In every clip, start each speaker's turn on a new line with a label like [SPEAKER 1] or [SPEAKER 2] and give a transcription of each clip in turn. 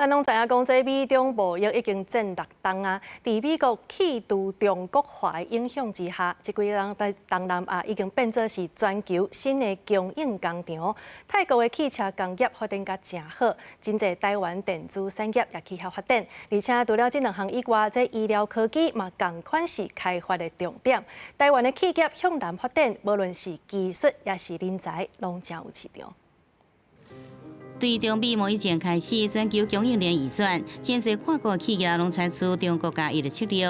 [SPEAKER 1] 咱拢知影讲，这美中贸易已经战6冬啊。在美国企图中国化的影响之下，这几人在东南亚已经变作是全球新的供应工厂。泰国的汽车工业发展甲真好，真侪台湾电子产业也起效发展。而且除了这2项以外，这医疗科技嘛同款是开发的重点。台湾的企业向南发展，无论是技术也是人才，拢真有市场。
[SPEAKER 2] 对中美贸易战开始，全球供应链移转，真侪跨国企业拢采取中国加一的策略，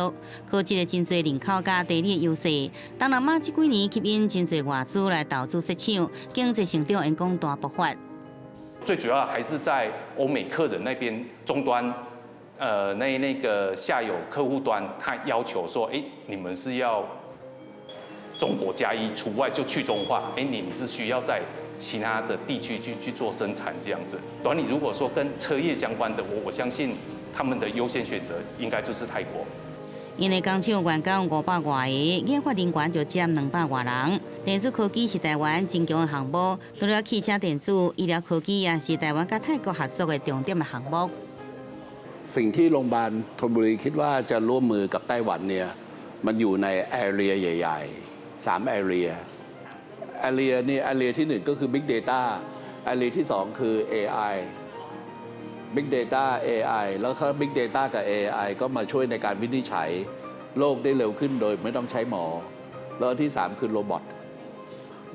[SPEAKER 2] 靠这个真侪人口加地理优势。东南亚这几年吸引真侪外资来投资设厂，经济成长因讲大爆发。
[SPEAKER 3] 最主要还是在欧美客人那边终端，那个下游客户端，他要求说，你们是要中国加一，除外就去中化，你是需要在 其他的地区去做生产这样子，短你如果说跟车业相关的，我相信他们的优先选择应该就是泰国。
[SPEAKER 2] 因为工厂员工500外个，研发人员就占200外人。电子科技是台湾真强的项目，除了汽车电子、医疗科技也是台湾跟泰国合作的重點嘅項目。
[SPEAKER 4] สิ่งที่โรงพยาบาลธนบุรีคิดว่าจะร่วมมือกับไต้หวันเนี่ยมันอยู่ในแอเรียใหญ่ๆ3แอเรีย แอเรียนี่แอเรียที่1ก็คือ Big Data แอเรียที่2คือ AI Big Data AI แล้วก็ Big Data กับ AI ก็มาช่วยในการวินิจฉัยโรคได้เร็วขึ้นโดยไม่ต้องใช้หมอแล้วอันที่3คือโรบอท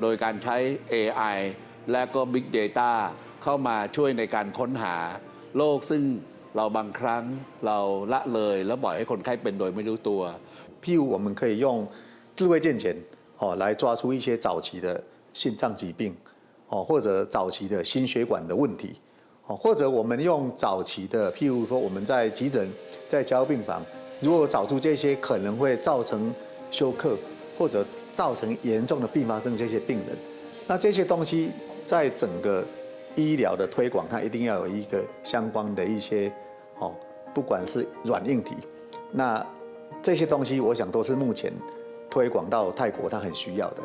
[SPEAKER 4] โดยการใช้ AI และก็ Big Data เข้ามาช่วยในการค้นหาโรคซึ่งเราบางครั้งเราละเลยแล้วปล่อยให้คนไข้เป็นโดยไม่รู้ตัว
[SPEAKER 5] 譬如我们可以用智慧健检 来抓出一些早期的心脏疾病，或者早期的心血管的问题，或者我们用早期的，譬如说我们在急诊、在加护病房，如果找出这些可能会造成休克或者造成严重的并发症这些病人，那这些东西在整个医疗的推广，它一定要有一个相关的一些，不管是软硬体，那这些东西我想都是目前 推广到泰国，它很需要的。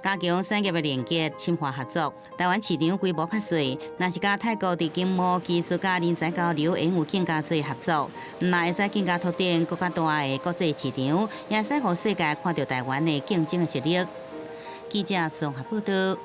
[SPEAKER 2] 加强产业的连接、深化合作。台湾市场规模较小，若是甲泰国伫经贸、技术、甲人才交流，会有更加多合作，那会使更加拓展更加大的国际市场，也使互世界看到台湾的竞争的实力。记者综合报道。